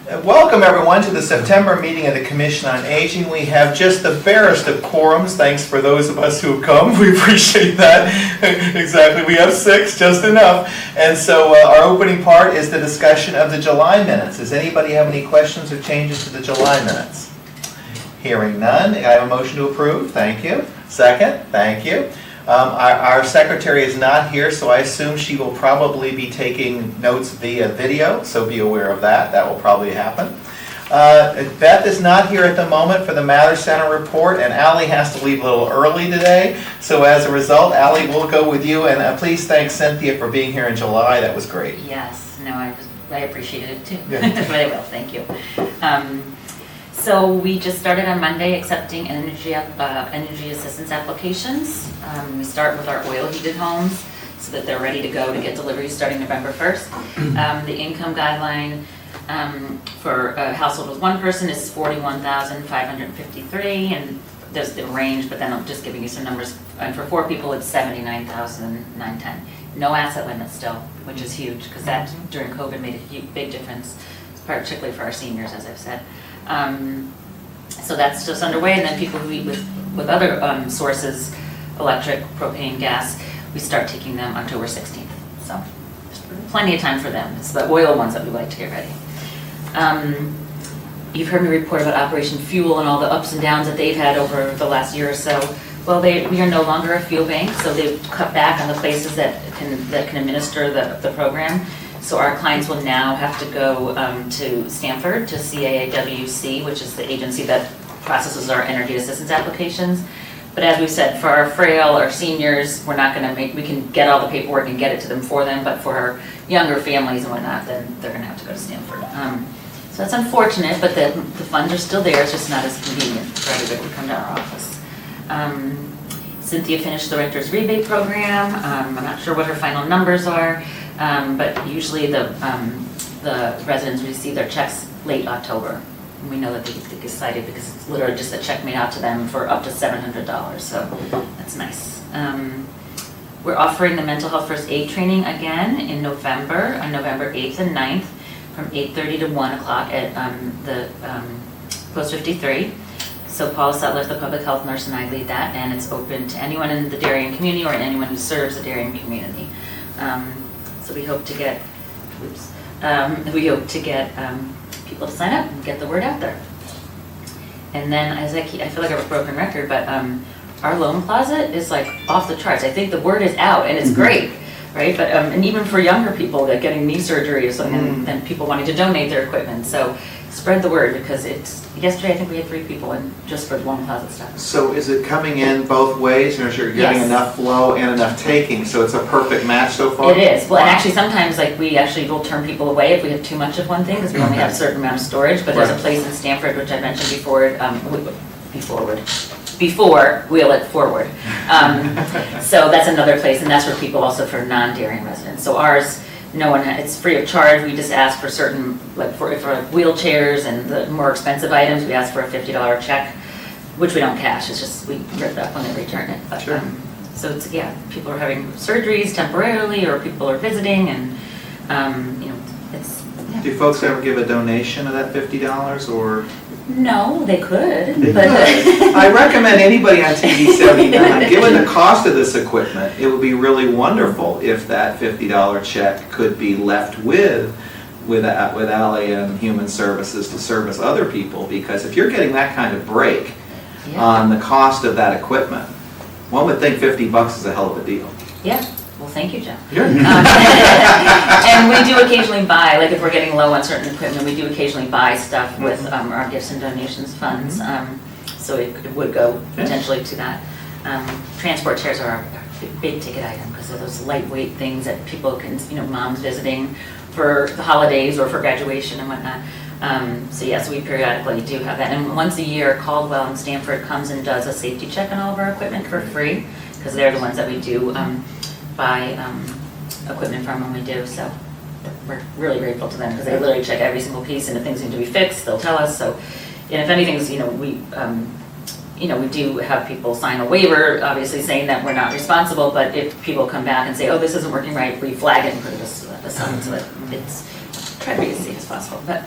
Welcome everyone to the September meeting of the Commission on Aging. We have just the barest of quorums. Thanks for those of us who have come. We appreciate that. Exactly. We have 6, just enough. And so our opening part is the discussion of the July minutes. Does anybody have any questions or changes to the July minutes? Hearing none, I have a motion to approve. Thank you. Second. Thank you. Our secretary is not here, so I assume she will probably be taking notes via video, so be aware of that. That will probably happen. Beth is not here at the moment for the Mather Center report, and Allie has to leave a little early today. So as a result, Allie, we'll go with you, and please thank Cynthia for being here in July. That was great. Yes, no, I appreciated it too. Yeah. But I will, thank you. So we just started on Monday accepting energy assistance applications. We start with our oil heated homes so that they're ready to go to get deliveries starting November 1st. The income guideline for a household with one person is $41,553, and there's the range, but then I'm just giving you some numbers. And for 4 people, it's $79,910. No asset limit still, which is huge because that during COVID made a big difference, particularly for our seniors, as I've said. So that's just underway, and then people who eat with other sources, electric, propane, gas, we start taking them October 16th. So there's plenty of time for them. It's the oil ones that we like to get ready. You've heard me report about Operation Fuel and all the ups and downs that they've had over the last year or so. Well, we are no longer a fuel bank, so they've cut back on the places that can administer the program. So our clients will now have to go to Stanford, to CAAWC, which is the agency that processes our energy assistance applications. But as we said, for our frail, our seniors, we're not going to we can get all the paperwork and get it to them for them, but for our younger families and whatnot, then they're going to have to go to Stanford. So that's unfortunate, but the funds are still there. It's just not as convenient for everybody to come to our office. Cynthia finished the renter's rebate program. I'm not sure what her final numbers are. But usually the residents receive their checks late October. And we know that they get excited because it's literally just a check made out to them for up to $700, so that's nice. We're offering the mental health first aid training again in November, on November 8th and 9th, from 8:30 to 1 o'clock at the Post 53. So Paula Sutliff, the public health nurse, and I lead that, and it's open to anyone in the Darien community or anyone who serves the Darien community. So we hope to get, people to sign up and get the word out there. And then, as I feel like I have a broken record, but our loan closet is like off the charts. I think the word is out, and it's great, right? But and even for younger people that getting knee surgery or something, and people wanting to donate their equipment. So spread the word, because yesterday I think we had 3 people in just for loan closet stuff. So is it coming in both ways, or is you're getting enough flow and enough taking, so it's a perfect match so far? It is. Well, and actually sometimes we actually will turn people away if we have too much of one thing, because we only have a certain amount of storage, but there's a place in Stanford, which I mentioned before, before Wheel It Forward. So that's another place, and that's for people also for non-Darien residents. So ours, it's free of charge. We just ask for certain, like for wheelchairs and the more expensive items, we ask for a $50 check, which we don't cash. It's just we rip it up when they return it. But, sure. So it's, people are having surgeries temporarily, or people are visiting, and it's. Yeah. Do folks ever give a donation of that $50, or? No, they could. But I recommend anybody on TV 79, given the cost of this equipment, it would be really wonderful if that $50 check could be left with Allie and Human Services to service other people, because if you're getting that kind of break on the cost of that equipment, one would think $50 is a hell of a deal. Yeah. Well, thank you, Joe. Sure. And we do occasionally buy, like if we're getting low on certain equipment, we do occasionally buy stuff with our gifts and donations funds. So it would go potentially to that. Transport chairs are a big ticket item because of those lightweight things that people can, moms visiting for the holidays or for graduation and whatnot. So yes, we periodically do have that. And once a year, Caldwell and Stanford comes and does a safety check on all of our equipment for free, because they're the ones that we do buy equipment from when we do. So we're really grateful to them, because they literally check every single piece, and if things need to be fixed, they'll tell us. So, and if anything's, we do have people sign a waiver, obviously saying that we're not responsible, but if people come back and say, oh, this isn't working right, we flag it and put it aside so that it's try to be as safe as possible. But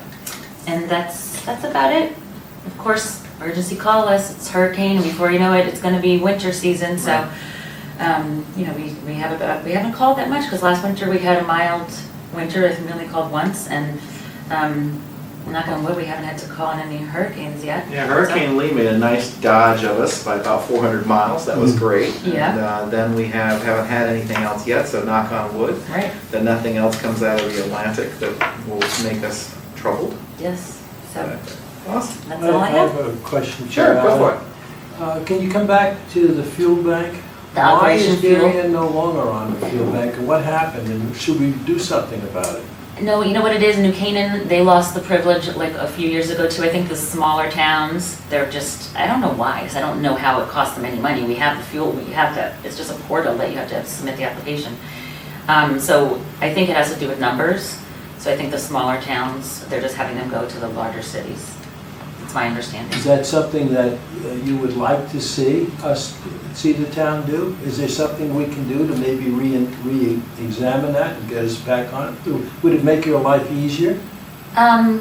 And that's about it. Of course, emergency call us, it's hurricane, and before you know it, it's gonna be winter season, so, you know, we haven't called that much, because last winter we had a mild winter. I think we only called once, and, knock on wood, we haven't had to call on any hurricanes yet. Yeah, Hurricane Lee made a nice dodge of us by about 400 miles. That was great. Yeah. And then we haven't had anything else yet, so knock on wood. Right, That nothing else comes out of the Atlantic that will make us troubled. yes, so Awesome. that's all I I have. have a question. Sure, go Alan. for it. Can you come back to the fuel bank? The Operation Why is Fuel? Darien no longer on the fuel bank, and what happened, and should we do something about it? No, you know what it is, New Canaan, they lost the privilege like a few years ago too. I think the smaller towns, they're just, I don't know why, because I don't know how it costs them any money. We have the fuel, we have to, it's just a portal that you have to submit the application. So I think it has to do with numbers. So I think the smaller towns, they're just having them go to the larger cities. That's my understanding. Is that something that you would like to see the town do? Is there something we can do to maybe re-examine that and get us back on it? Would it make your life easier? I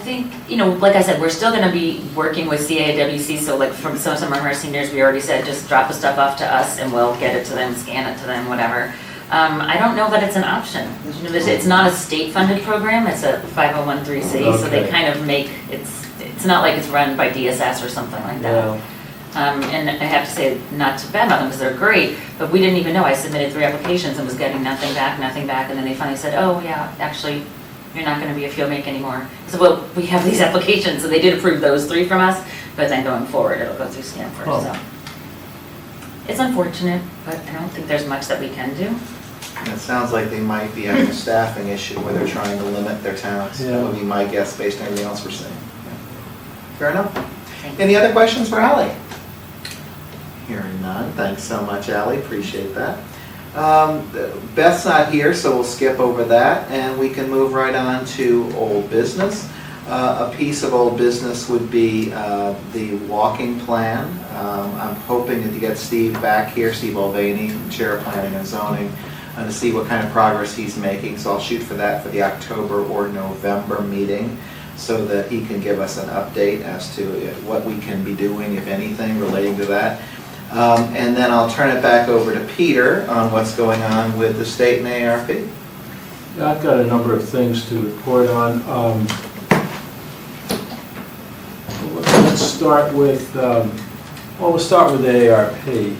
think, you know, like I said, we're still gonna be working with CAWC, so like from some of our seniors, we already said, just drop the stuff off to us and we'll get it to them, scan it to them, whatever. I don't know that it's an option. You know, it's not a state-funded program, it's a 501(c)(3), so they Okay. kind of make, it's not like it's run by DSS or something like that. No. And I have to say, not to badmouth them, because they're great, but we didn't even know. I submitted 3 applications and was getting nothing back, and then they finally said, oh, yeah, actually, you're not gonna be a field make anymore. So, well, we have these applications, so they did approve those 3 from us, but then going forward, it'll go through Stanford, Oh. so. It's unfortunate, but I don't think there's much that we can do. And it sounds like they might be having a staffing issue where they're trying to limit their towns. Yeah. That would be my guess based on everything else we're seeing. Fair enough. Thank you. Any other questions for Ally? Hearing none. Thanks so much, Ally. Appreciate that. Beth's not here, so we'll skip over that, and we can move right on to old business. A piece of old business would be the walking plan. I'm hoping to get Steve back here, Steve Mulvaney, Chair of Planning and Zoning, to see what kind of progress he's making. So I'll shoot for that for the October or November meeting, so that he can give us an update as to what we can be doing, if anything, relating to that. And then I'll turn it back over to Peter on what's going on with the state and AARP. Yeah, I've got a number of things to report on. Let's start with, we'll start with AARP.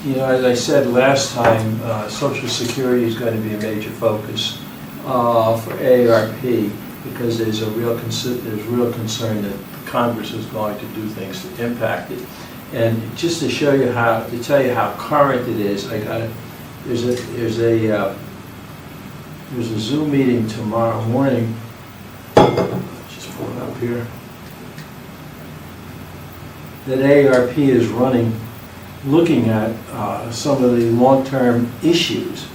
You know, as I said last time, Social Security is going to be a major focus for AARP, because there's real concern that Congress is going to do things to impact it. And just to show you to tell you how current it is, there's a Zoom meeting tomorrow morning. Just pull it up here. That AARP is running, looking at some of the long-term issues.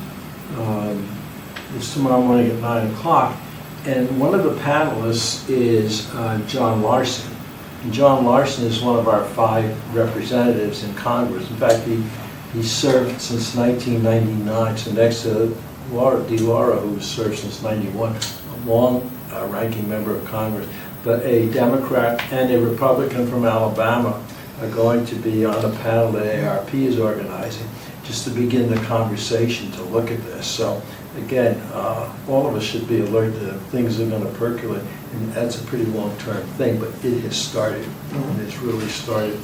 It's tomorrow morning at 9 o'clock. And one of the panelists is John Larson. And John Larson is one of our 5 representatives in Congress. In fact, he served since 1999, so next to Laura DeLauro, who served since 91, a long-ranking member of Congress. But a Democrat and a Republican from Alabama are going to be on a panel that AARP is organizing, just to begin the conversation to look at this. So again, all of us should be alert that things are going to percolate, and that's a pretty long-term thing, but it has started, and it's really started.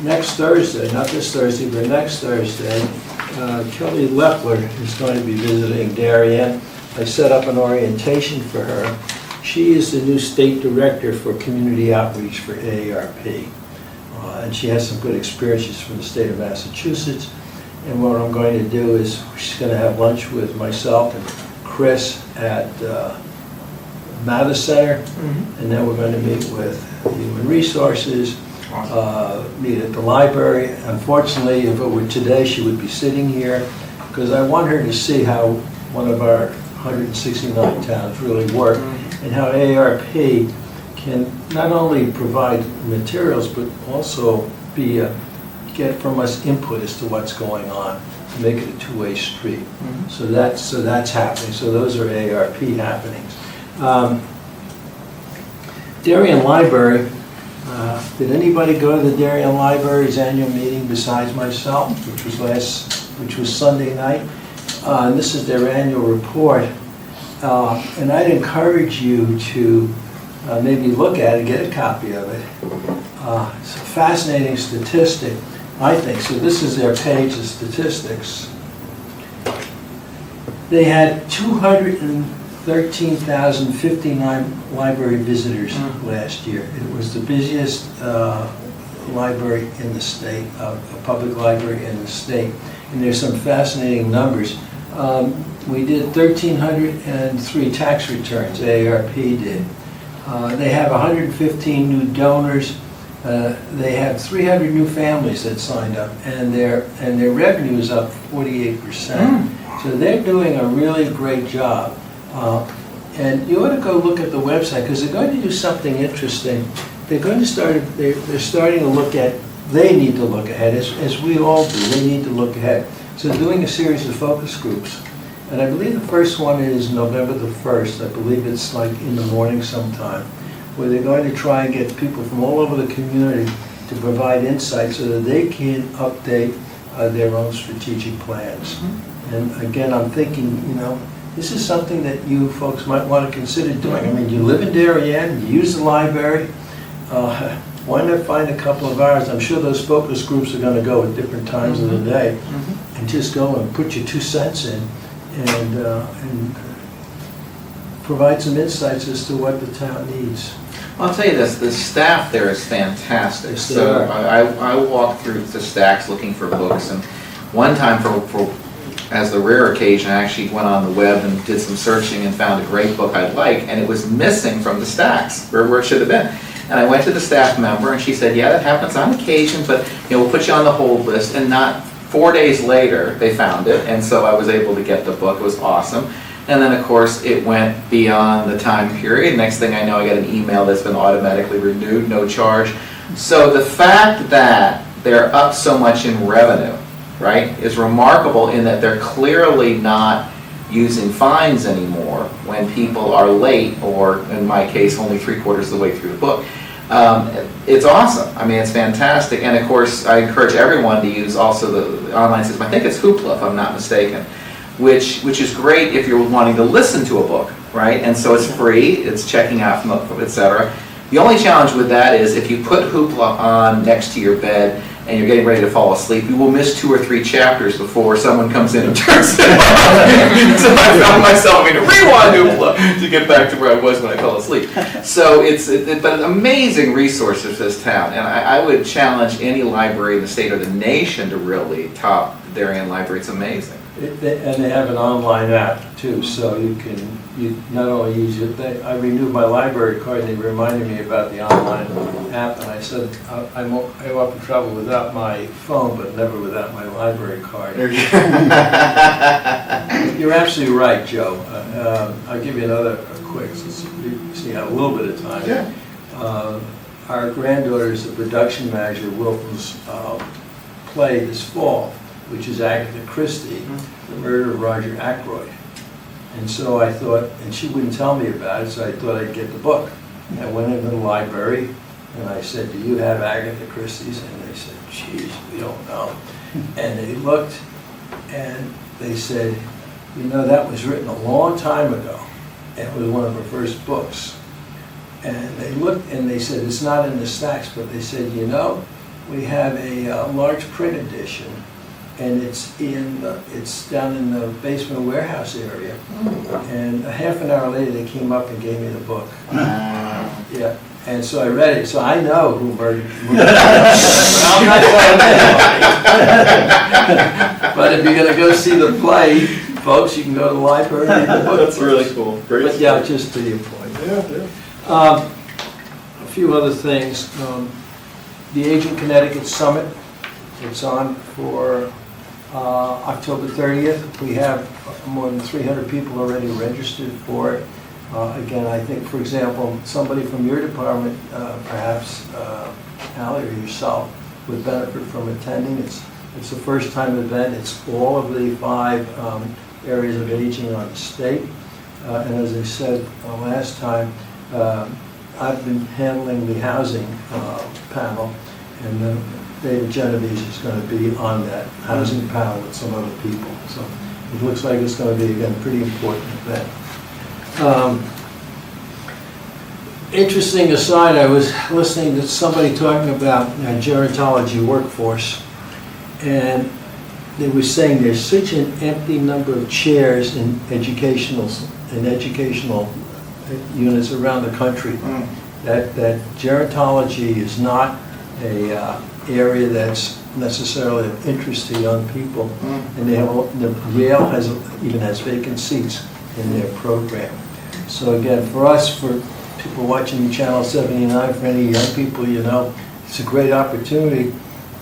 Next Thursday, not this Thursday, but next Thursday, Kelly Lepler is going to be visiting Darien. I set up an orientation for her. She is the new state director for community outreach for AARP, and she has some good experiences from the state of Massachusetts. And what I'm going to do is she's going to have lunch with myself and Chris at Mather Center, and then we're going to meet with Human Resources, meet at the library. Unfortunately, if it were today, she would be sitting here, because I want her to see how one of our 169 towns really work, and how AARP can not only provide materials, but also get from us input as to what's going on. to make it a two-way street. Mhm. So that's happening. So those are ARP happenings. Darien Library, did anybody go to the Darien Library's annual meeting besides myself, which was Sunday night? And this is their annual report. And I'd encourage you to maybe look at it, get a copy of it. It's a fascinating statistic, I think. So this is their page of statistics. They had 213,059 library visitors last year. It was the busiest library in the state, a public library in the state. And there's some fascinating numbers. We did 1,303 tax returns, AARP did. They have 115 new donors. They have 300 new families that signed up, and their revenue is up 48%. So they're doing a really great job. And you ought to go look at the website, because they're going to do something interesting. They're starting to look at, they need to look ahead, as we all do, they need to look ahead. So they're doing a series of focus groups. And I believe the first one is November the 1st. I believe it's like in the morning sometime, where they're going to try and get people from all over the community to provide insight so that they can update their own strategic plans. And again, I'm thinking, this is something that you folks might want to consider doing. I mean, you live in Darien, you use the library, why not find a couple of hours? I'm sure those focus groups are going to go at different times of the day, and just go and put your 2 cents in and provide some insights as to what the town needs. I'll tell you this, the staff there is fantastic. Yes, they So are. I walked through the stacks looking for books, and one time for as the rare occasion, I actually went on the web and did some searching and found a great book I'd like, and it was missing from the stacks where it should have been. And I went to the staff member, and she said, yeah, that happens on occasion, but we'll put you on the hold list. And not 4 days later, they found it, and so I was able to get the book. It was awesome. And then, of course, it went beyond the time period. Next thing I know, I got an email that's been automatically renewed, no charge. So the fact that they're up so much in revenue, right, is remarkable in that they're clearly not using fines anymore when people are late, or in my case, only 3/4 of the way through the book. It's awesome. I mean, it's fantastic. And of course, I encourage everyone to use also the online system. I think it's Hoopla, if I'm not mistaken, which is great if you're wanting to listen to a book, right? And so it's free, it's checking out from et cetera. The only challenge with that is if you put Hoopla on next to your bed and you're getting ready to fall asleep, you will miss 2 or 3 chapters before someone comes in and turns it on. So I found myself having to rewind Hoopla to get back to where I was when I fell asleep. So but an amazing resource of this town, and I would challenge any library in the state or the nation to really top Darien Library. It's amazing. And they have an online app too, so you not only use it. I renewed my library card, and they reminded me about the online app, and I said I often travel without my phone, but never without my library card. You're absolutely right, Joe. I'll give you another quick, since we have a little bit of time. Yeah. Our granddaughter is the production manager of Wilton's play this fall, which is Agatha Christie, The Murder of Roger Ackroyd. And so I thought, and she wouldn't tell me about it, so I thought I'd get the book. I went into the library, and I said, do you have Agatha Christie's? And they said, geez, we don't know. And they looked, and they said, that was written a long time ago. And it was one of her first books. And they looked, and they said, it's not in the stacks, but they said, we have a large print edition, and it's down in the basement warehouse area. And a half an hour later, they came up and gave me the book. Yeah, and so I read it. So I know who murdered. I'm not telling anybody. But if you're going to go see the play, folks, you can go to the library and read the book. That's really cool. Great. But yeah, just to your point. Yeah. A few other things. The Aging Connecticut Summit, it's on for October 30th. We have more than 300 people already registered for it. Again, I think, for example, somebody from your department, perhaps Allie or yourself, would benefit from attending. It's It's a first-time event. It's all of the 5 areas of aging on the state. And as I said last time, I've been handling the housing panel, and David Genovese is going to be on that housing panel with some other people. So it looks like it's going to be, again, a pretty important event. Interesting aside, I was listening to somebody talking about gerontology workforce, and they were saying there's such an empty number of chairs in educational units around the country that gerontology is not a area that's necessarily of interest to young people, and Yale even has vacant seats in their program. So again, for us, for people watching Channel 79, for any young people, it's a great opportunity,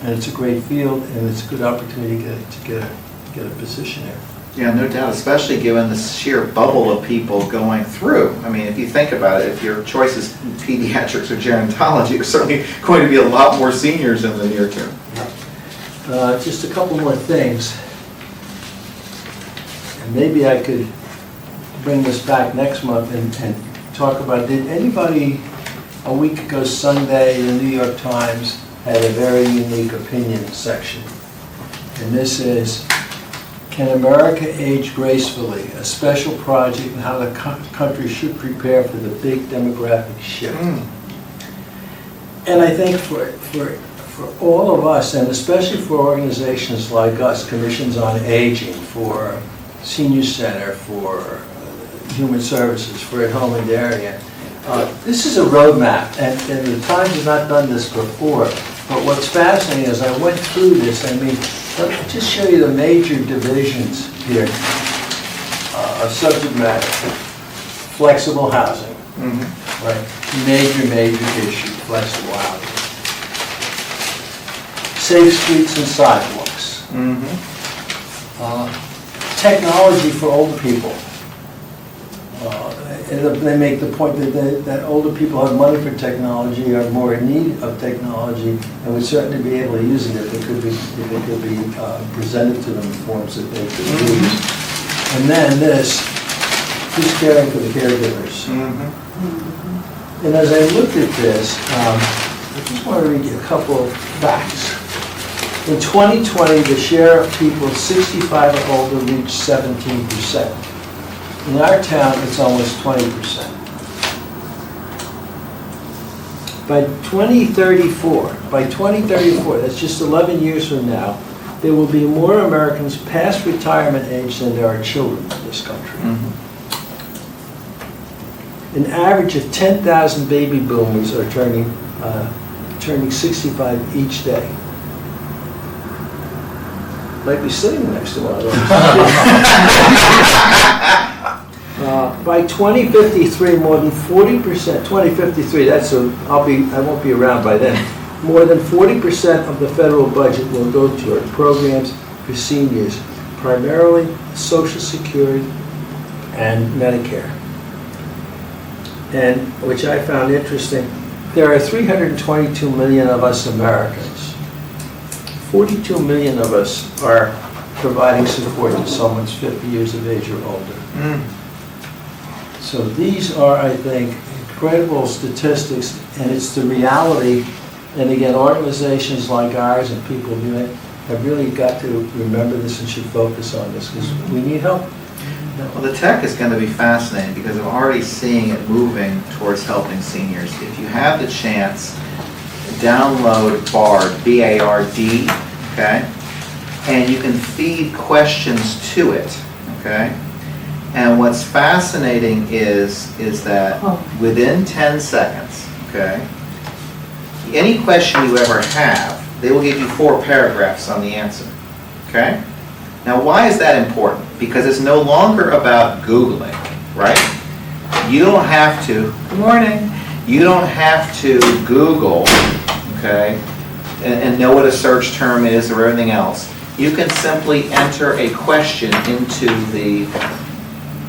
and it's a great field, and it's a good opportunity to get a position there. Yeah, no doubt, especially given the sheer bubble of people going through. I mean, if you think about it, if your choice is pediatrics or gerontology, there's certainly going to be a lot more seniors in the near term. Just a couple more things. And maybe I could bring this back next month and talk about, did anybody a week ago Sunday, the New York Times had a very unique opinion section. And this is, Can America Age Gracefully? A special project on how the country should prepare for the big demographic shift. And I think for all of us, and especially for organizations like us, Commissions on Aging, for Senior Center, for Human Services, for At Home in Darien, this is a roadmap, and the Times has not done this before. But what's fascinating is I went through this. I mean, let me just show you the major divisions here of subject matter. Flexible housing, right? Major issue, flexible housing. Safe streets and sidewalks. Technology for older people. They make the point that older people have money for technology, are more in need of technology, and would certainly be able to use it if it could be presented to them in forms that they could use. And then this, who's caring for the caregivers? And as I looked at this, I just want to read you a couple of facts. In 2020, the share of people 65 or older reached 17%. In our town, it's almost 20%. By 2034, that's just 11 years from now, there will be more Americans past retirement age than there are children in this country. An average of 10,000 baby boomers are turning 65 each day. Might be sitting next to one of those. By 2053, more than 40%, 2053, I won't be around by then, more than 40% of the federal budget will go toward programs for seniors, primarily Social Security and Medicare. And, which I found interesting, there are 322 million of us Americans. 42 million of us are providing support to someone's 50 years of age or older. So these are, I think, incredible statistics, and it's the reality. And again, organizations like ours and people doing it have really got to remember this and should focus on this because we need help. Well, the tech is going to be fascinating because I'm already seeing it moving towards helping seniors. If you have the chance, download BARD, B-A-R-D, okay? And you can feed questions to it, okay? And what's fascinating is that within 10 seconds, okay, any question you ever have, they will give you 4 paragraphs on the answer, okay? Now, why is that important? Because it's no longer about Googling, right? You don't have to, good morning, you don't have to Google, okay, and know what a search term is or anything else. You can simply enter a question into the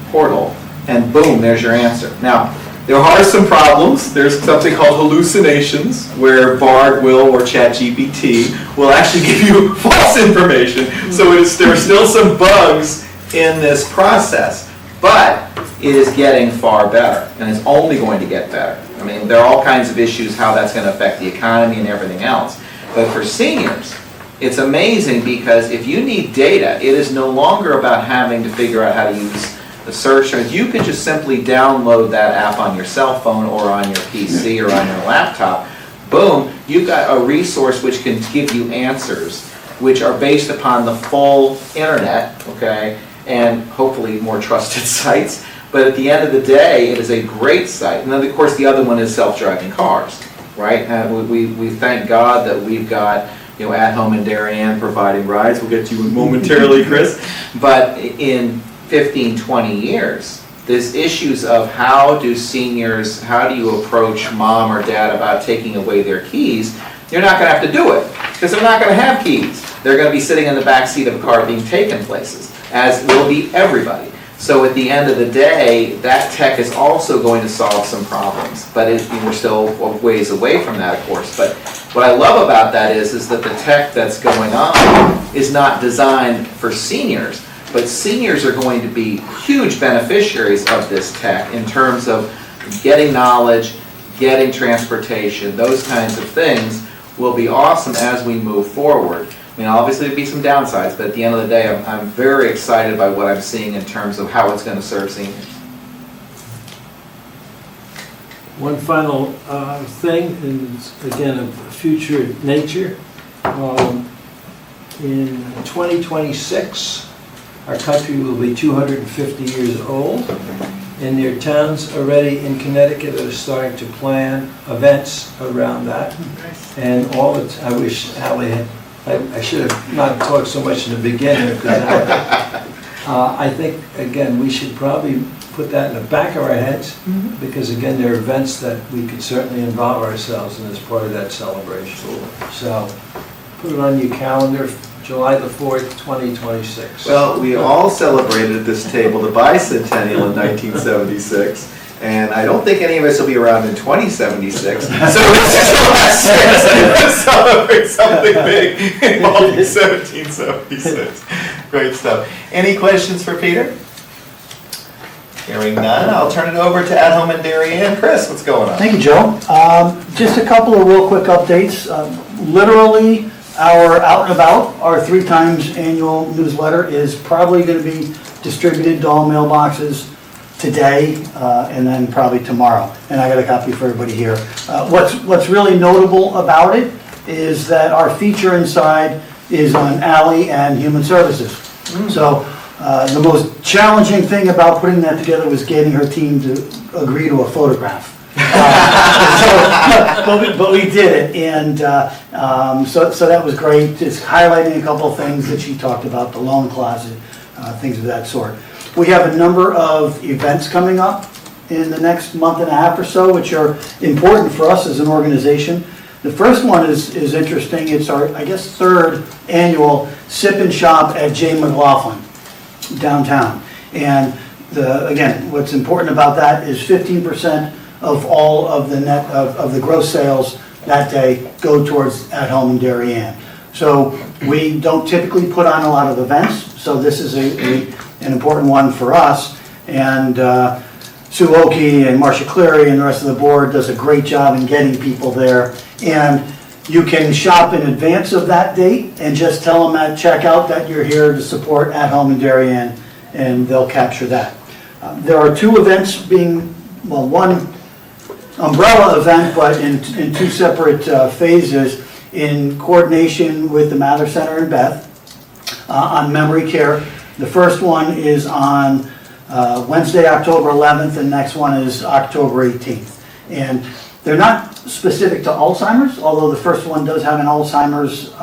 portal, and boom, there's your answer. Now, There are some problems. There's something called hallucinations, where Bard will, or ChatGPT, will actually give you false information. So there are still some bugs in this process, but it is getting far better, and it's only going to get better. I mean, there are all kinds of issues, how that's going to affect the economy and everything else. But for seniors, it's amazing, because if you need data, it is no longer about having to figure out how to use the search. You can just simply download that app on your cell phone or on your PC or on your laptop. Boom, you've got a resource which can give you answers which are based upon the full internet, okay, and hopefully more trusted sites. But at the end of the day, it is a great site. And then, of course, the other one is self-driving cars, right? We thank God that we've got, At Home in Darien providing rides. We'll get to you momentarily, Chris. But in 15, 20 years, there's issues of how do you approach mom or dad about taking away their keys? You're not going to have to do it, because they're not going to have keys. They're going to be sitting in the back seat of a car being taken places, as will be everybody. So at the end of the day, that tech is also going to solve some problems, but we're still a ways away from that, of course. But what I love about that is that the tech that's going on is not designed for seniors, but seniors are going to be huge beneficiaries of this tech in terms of getting knowledge, getting transportation, those kinds of things will be awesome as we move forward. I mean, obviously there'll be some downsides, but at the end of the day, I'm very excited by what I'm seeing in terms of how it's going to serve seniors. One final thing, is again of future nature. In 2026, our country will be 250 years old, and there are towns already in Connecticut that are starting to plan events around that. And I wish Ally had. I should have not talked so much in the beginning, because I think, again, we should probably put that in the back of our heads, because, again, there are events that we could certainly involve ourselves in as part of that celebration. So put it on your calendar, July the 4th, 2026. Well, we all celebrated at this table the bicentennial in 1976. And I don't think any of us will be around in 2076. So it's just the last chance to celebrate something big involving 1776. Great stuff. Any questions for Peter? Hearing none, I'll turn it over to At Home in Darien. Chris, what's going on? Thank you, Joe. Just a couple of real quick updates. Literally, our Out and About, our 3 times annual newsletter, is probably going to be distributed to all mailboxes today, and then probably tomorrow. And I got a copy for everybody here. What's really notable about it is that our feature inside is on Ally and Human Services. So the most challenging thing about putting that together was getting her team to agree to a photograph. But we did it, and so that was great. Just highlighting a couple of things that she talked about, the loan closet, things of that sort. We have a number of events coming up in the next month and a half or so, which are important for us as an organization. The first one is interesting. It's our, I guess, 3rd annual Sip and Shop at J. McLaughlin downtown. And again, what's important about that is 15% of all of the net of the gross sales that day go towards At Home in Darien. So we don't typically put on a lot of events, so this is an important one for us. And Sue Oakey and Marcia Cleary and the rest of the board does a great job in getting people there. And you can shop in advance of that date and just tell them at checkout that you're here to support At Home in Darien, and they'll capture that. There are 2 events being, well, one umbrella event, but in 2 separate phases in coordination with the Mather Center in Beth on memory care. The first one is on Wednesday, October 11th, and the next one is October 18th. And they're not specific to Alzheimer's, although the first one does have an Alzheimer's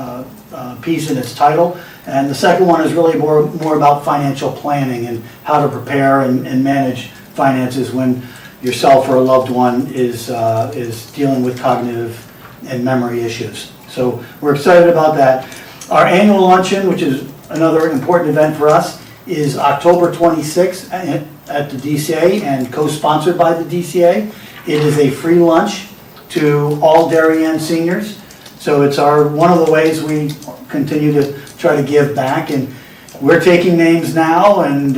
piece in its title. And the second one is really more about financial planning and how to prepare and manage finances when yourself or a loved one is dealing with cognitive and memory issues. So we're excited about that. Our annual luncheon, which is another important event for us, is October 26th at the DCA and co-sponsored by the DCA. It is a free lunch to all Darien seniors. So it's one of the ways we continue to try to give back. And we're taking names now, and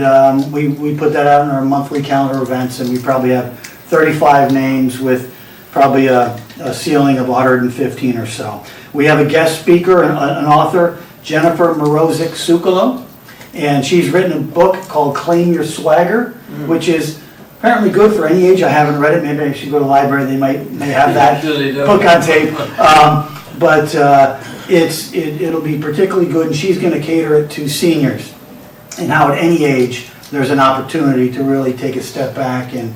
we put that out in our monthly calendar events, and we probably have 35 names with probably a ceiling of 115 or so. We have a guest speaker, an author, Jennifer Morozic Sukalo, and she's written a book called Claim Your Swagger, which is apparently good for any age. I haven't read it. Maybe I should go to the library. They may have that book on tape. But it'll be particularly good, and she's going to cater it to seniors, and how at any age there's an opportunity to really take a step back, and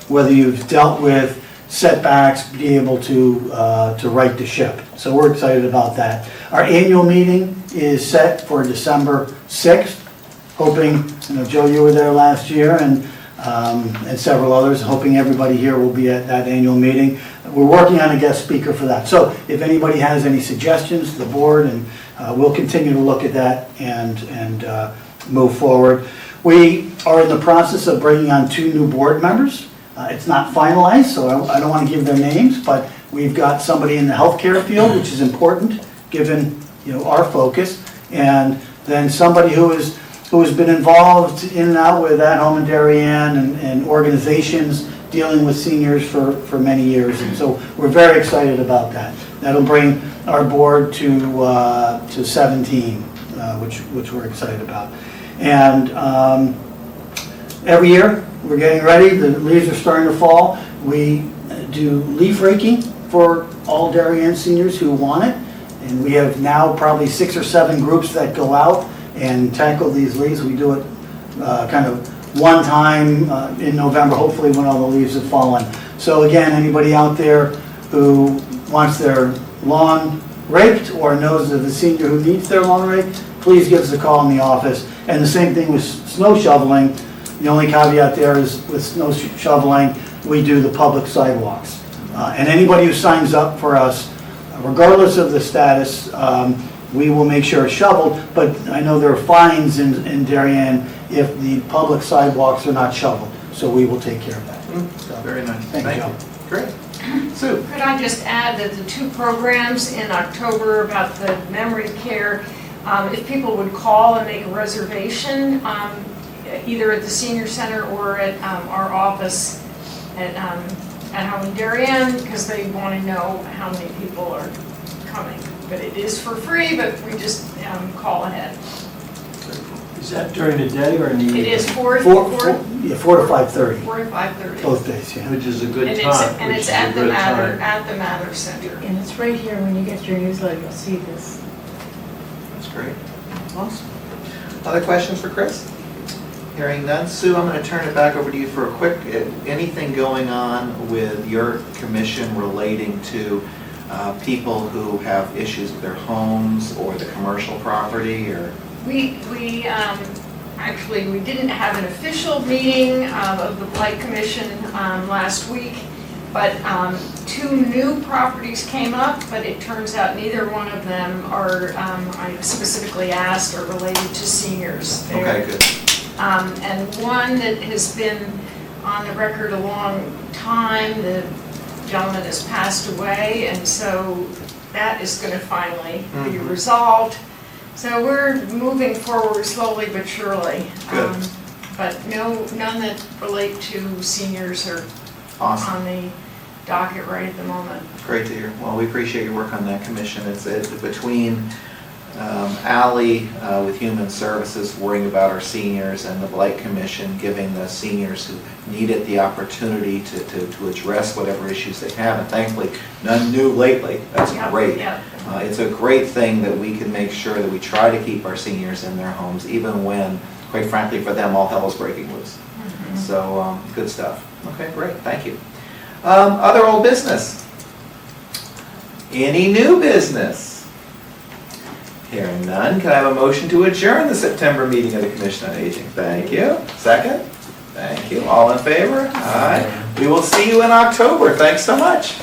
whether you've dealt with setbacks, be able to right the ship. So we're excited about that. Our annual meeting is set for December 6th, hoping, Joe, you were there last year, and several others, hoping everybody here will be at that annual meeting. We're working on a guest speaker for that. So if anybody has any suggestions to the board, and we'll continue to look at that and move forward. We are in the process of bringing on 2 new board members. It's not finalized, so I don't want to give their names, but we've got somebody in the healthcare field, which is important given our focus, and then somebody who has been involved in and out with At Home in Darien and organizations dealing with seniors for many years, and so we're very excited about that. That'll bring our board to 17, which we're excited about. And every year we're getting ready. The leaves are starting to fall. We do leaf raking for all Darien seniors who want it, and we have now probably 6 or 7 groups that go out and tackle these leaves. We do it kind of one time in November, hopefully when all the leaves have fallen. So again, anybody out there who wants their lawn raked or knows of a senior who needs their lawn raked, please give us a call in the office. And the same thing with snow shoveling. The only caveat there is with snow shoveling, we do the public sidewalks. And anybody who signs up for us, regardless of the status, we will make sure it's shoveled, but I know there are fines in Darien if the public sidewalks are not shoveled, so we will take care of that. So, Very nice. Thank you. Great. Sue? Could I just add that the 2 programs in October about the memory care, if people would call and make a reservation, either at the senior center or at our office at Home in Darien, because they want to know how many people are coming. But it is for free, but we just call ahead. Is that during the day or in the evening? It is 4 to 4 to 5:30, 4 to 5:30. both days, yeah. Which is a good And time. and it's at the Mather Center. And it's right here, when you get your newsletter, you'll see this. That's great. Awesome. Other questions for Chris? Hearing none. Sue, I'm going to turn it back over to you for a quick, anything going on with your commission relating to people who have issues with their homes or the commercial property, or? We didn't have an official meeting of the Blight Commission last week, but 2 new properties came up, but it turns out neither one of them are, I specifically asked, are related to seniors. Okay, good. And one that has been on the record a long time, the gentleman has passed away, and so that is going to finally be resolved. So we're moving forward slowly but surely. Good. But none that relate to seniors are Awesome. on the docket right at the moment. Great to hear. Well, we appreciate your work on that commission. It's between Ally with Human Services worrying about our seniors, and the Blight Commission giving the seniors who needed the opportunity to address whatever issues they have, and thankfully none new lately. That's great. Yeah. It's a great thing that we can make sure that we try to keep our seniors in their homes, even when, quite frankly, for them, all hell is breaking loose. So, good stuff. Okay, great, thank you. Other old business? Any new business? Hearing none, can I have a motion to adjourn the September meeting of the Commission on Aging? Thank you. Second? Thank you. All in favor? Aye. We will see you in October. Thanks so much.